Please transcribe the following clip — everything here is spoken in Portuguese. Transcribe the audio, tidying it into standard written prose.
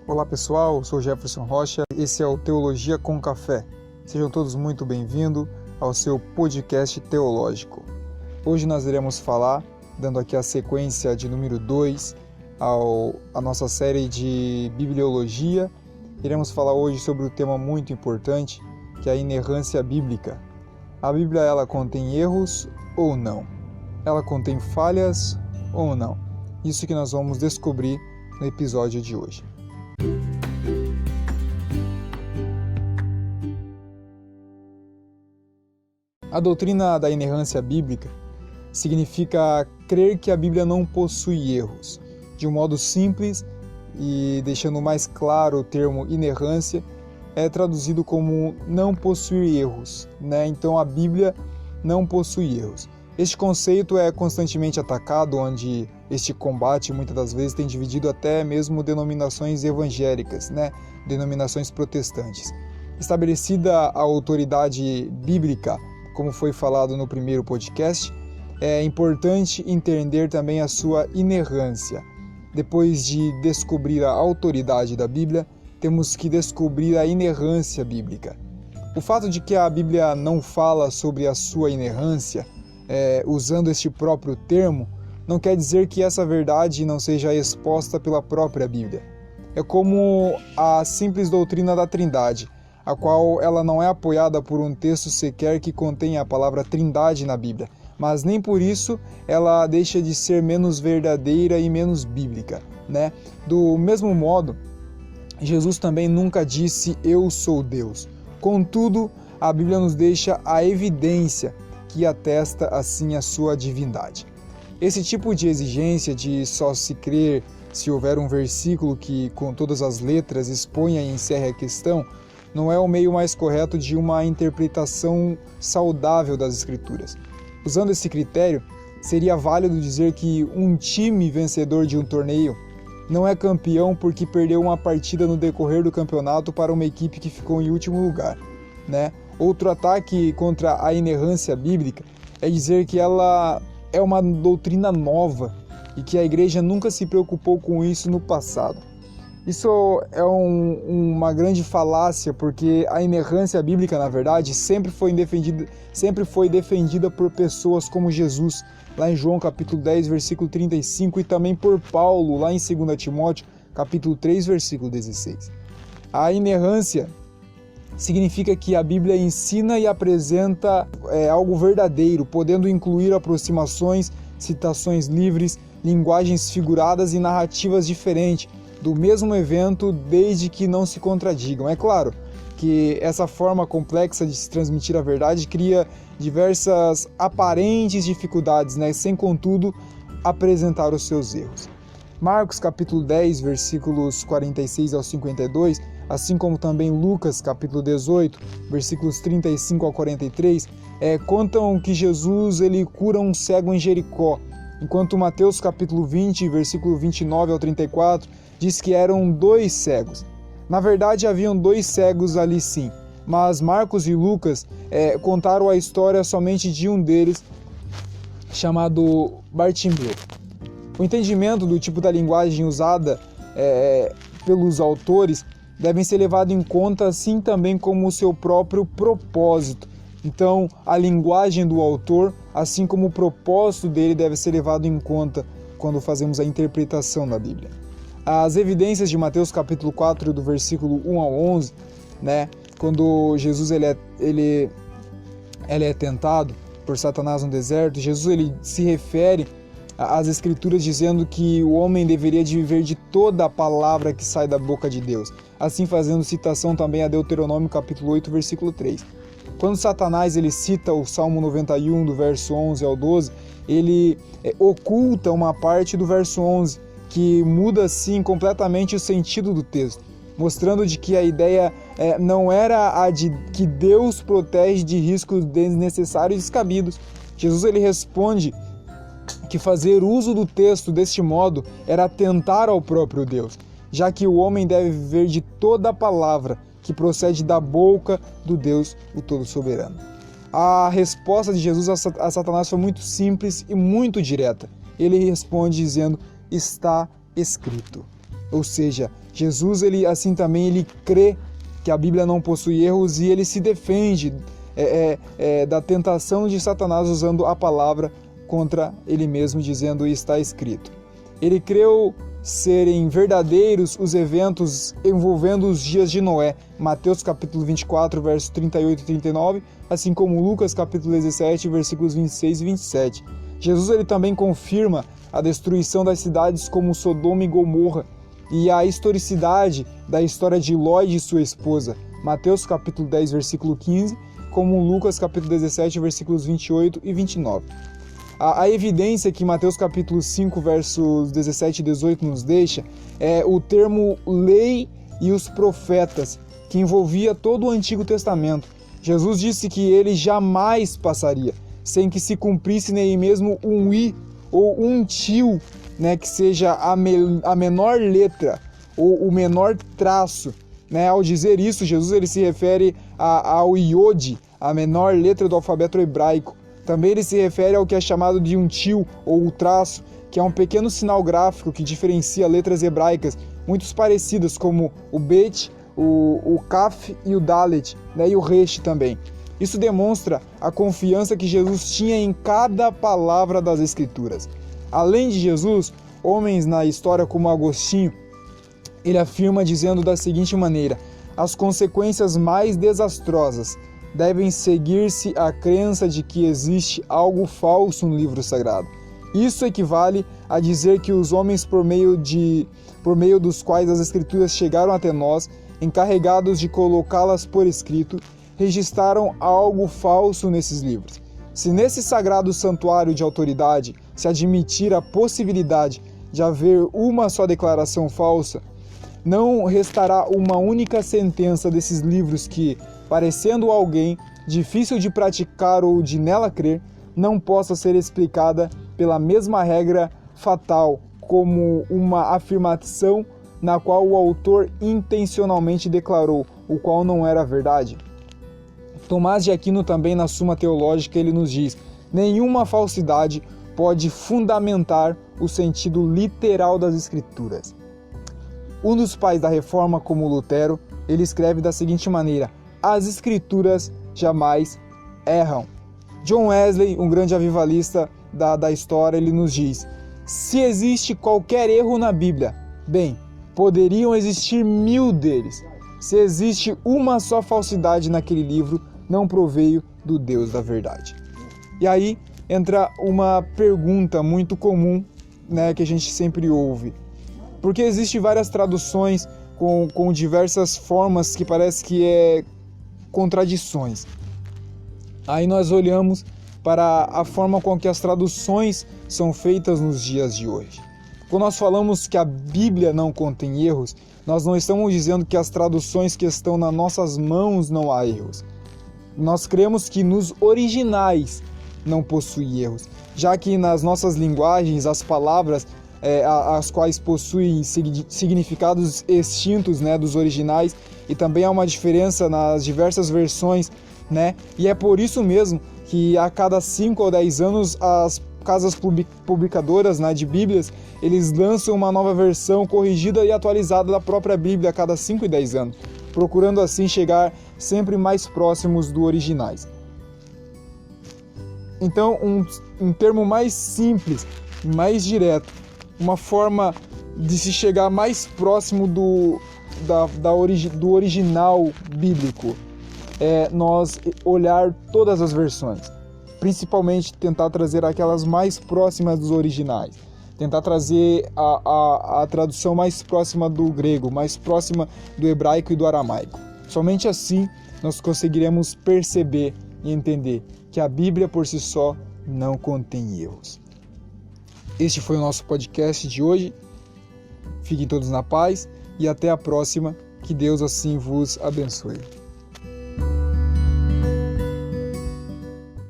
Olá pessoal, eu sou Jefferson Rocha, esse é o Teologia com Café. Sejam todos muito bem-vindos ao seu podcast teológico. Hoje nós iremos falar, dando aqui a sequência de número 2 à nossa série de Bibliologia, iremos falar hoje sobre um tema muito importante, que é a inerrância bíblica. A Bíblia, ela contém erros ou não? Ela contém falhas ou não? Isso que nós vamos descobrir no episódio de hoje. A doutrina da inerrância bíblica significa crer que a Bíblia não possui erros. De um modo simples e deixando mais claro o termo inerrância, é traduzido como não possuir erros, né? Então a Bíblia não possui erros. Este conceito é constantemente atacado, onde este combate muitas das vezes tem dividido até mesmo denominações evangélicas, né? Denominações protestantes. Estabelecida a autoridade bíblica, como foi falado no primeiro podcast, é importante entender também a sua inerrância. Depois de descobrir a autoridade da Bíblia, temos que descobrir a inerrância bíblica. O fato de que a Bíblia não fala sobre a sua inerrância, usando este próprio termo, não quer dizer que essa verdade não seja exposta pela própria Bíblia. É como a simples doutrina da Trindade, a qual ela não é apoiada por um texto sequer que contenha a palavra Trindade na Bíblia, mas nem por isso ela deixa de ser menos verdadeira e menos bíblica, né? Do mesmo modo, Jesus também nunca disse "Eu sou Deus". Contudo, a Bíblia nos deixa a evidência que atesta assim a sua divindade. Esse tipo de exigência de só se crer se houver um versículo que com todas as letras exponha e encerre a questão, não é o meio mais correto de uma interpretação saudável das Escrituras. Usando esse critério, seria válido dizer que um time vencedor de um torneio não é campeão porque perdeu uma partida no decorrer do campeonato para uma equipe que ficou em último lugar, né? Outro ataque contra a inerrância bíblica é dizer que ela é uma doutrina nova e que a igreja nunca se preocupou com isso no passado. Isso é uma grande falácia, porque a inerrância bíblica, na verdade, sempre foi defendida por pessoas como Jesus, lá em João capítulo 10, versículo 35, e também por Paulo, lá em 2 Timóteo, capítulo 3, versículo 16. A inerrância significa que a Bíblia ensina e apresenta algo verdadeiro, podendo incluir aproximações, citações livres, linguagens figuradas e narrativas diferentes do mesmo evento, desde que não se contradigam. É claro que essa forma complexa de se transmitir a verdade cria diversas aparentes dificuldades, né? Sem, contudo, apresentar os seus erros. Marcos capítulo 10, versículos 46 ao 52, assim como também Lucas capítulo 18, versículos 35 ao 43, contam que Jesus ele cura um cego em Jericó, enquanto Mateus capítulo 20, versículo 29 ao 34, diz que eram 2 cegos. Na verdade, haviam 2 cegos ali sim, mas Marcos e Lucas contaram a história somente de um deles, chamado Bartimeu. O entendimento do tipo da linguagem usada pelos autores devem ser levado em conta, assim também como o seu próprio propósito. Então, a linguagem do autor, assim como o propósito dele, deve ser levado em conta quando fazemos a interpretação da Bíblia. As evidências de Mateus capítulo 4, do versículo 1 ao 11, né, quando Jesus ele é tentado por Satanás no deserto, Jesus ele se refere às Escrituras dizendo que o homem deveria de viver de toda a palavra que sai da boca de Deus, assim fazendo citação também a Deuteronômio capítulo 8, versículo 3. Quando Satanás ele cita o Salmo 91, do verso 11 ao 12, ele oculta uma parte do verso 11, que muda assim completamente o sentido do texto, mostrando de que a ideia não era a de que Deus protege de riscos desnecessários e descabidos. Jesus ele responde que fazer uso do texto deste modo era atentar ao próprio Deus, já que o homem deve viver de toda a palavra que procede da boca do Deus, o Todo-Soberano. A resposta de Jesus a Satanás foi muito simples e muito direta. Ele responde dizendo: está escrito. Ou seja, Jesus, assim também, ele crê que a Bíblia não possui erros e ele se defende da tentação de Satanás usando a palavra contra ele mesmo, dizendo: está escrito. Ele creu serem verdadeiros os eventos envolvendo os dias de Noé, Mateus capítulo 24, versos 38 e 39, assim como Lucas capítulo 17, versículos 26 e 27. Jesus ele também confirma a destruição das cidades como Sodoma e Gomorra e a historicidade da história de Ló e de sua esposa, Mateus capítulo 10, versículo 15, como Lucas capítulo 17, versículos 28 e 29. A evidência que Mateus capítulo 5, versos 17 e 18 nos deixa é o termo lei e os profetas, que envolvia todo o Antigo Testamento. Jesus disse que ele jamais passaria sem que se cumprisse nem mesmo um i ou um tio, né, que seja a menor letra ou o menor traço. Né? Ao dizer isso, Jesus ele se refere ao iode, a menor letra do alfabeto hebraico. Também ele se refere ao que é chamado de um tio ou o traço, que é um pequeno sinal gráfico que diferencia letras hebraicas muito parecidas, como o bet, o kaf e o dalet, né, e o resh também. Isso demonstra a confiança que Jesus tinha em cada palavra das Escrituras. Além de Jesus, homens na história como Agostinho, ele afirma dizendo da seguinte maneira: as consequências mais desastrosas devem seguir-se à crença de que existe algo falso no livro sagrado. Isso equivale a dizer que os homens, por meio dos quais as Escrituras chegaram até nós, encarregados de colocá-las por escrito, registraram algo falso nesses livros. Se nesse sagrado santuário de autoridade se admitir a possibilidade de haver uma só declaração falsa, não restará uma única sentença desses livros que, parecendo alguém difícil de praticar ou de nela crer, não possa ser explicada pela mesma regra fatal como uma afirmação na qual o autor intencionalmente declarou, o qual não era verdade. Tomás de Aquino também na Suma Teológica ele nos diz: nenhuma falsidade pode fundamentar o sentido literal das Escrituras. Um dos pais da Reforma, como Lutero, ele escreve da seguinte maneira: as Escrituras jamais erram. John Wesley, um grande avivalista da história, ele nos diz: se existe qualquer erro na Bíblia, bem, poderiam existir 1000 deles. Se existe uma só falsidade naquele livro, não proveio do Deus da verdade. E aí entra uma pergunta muito comum, né, que a gente sempre ouve. Porque existem várias traduções com diversas formas que parece que é contradições. Aí nós olhamos para a forma com que as traduções são feitas nos dias de hoje. Quando nós falamos que a Bíblia não contém erros, nós não estamos dizendo que as traduções que estão nas nossas mãos não há erros. Nós cremos que nos originais não possui erros, já que nas nossas linguagens as palavras as quais possuem significados extintos, né, dos originais, e também há uma diferença nas diversas versões, né, e é por isso mesmo que a cada 5 ou 10 anos as casas publicadoras, né, de Bíblias, eles lançam uma nova versão corrigida e atualizada da própria Bíblia a cada 5 e 10 anos, procurando assim chegar sempre mais próximos do originais. Então, um termo mais simples, mais direto, uma forma de se chegar mais próximo do original bíblico é nós olhar todas as versões, principalmente tentar trazer aquelas mais próximas dos originais, tentar trazer a tradução mais próxima do grego, mais próxima do hebraico e do aramaico. Somente assim nós conseguiremos perceber e entender que a Bíblia por si só não contém erros. Este foi o nosso podcast de hoje. Fiquem todos na paz e até a próxima. Que Deus assim vos abençoe.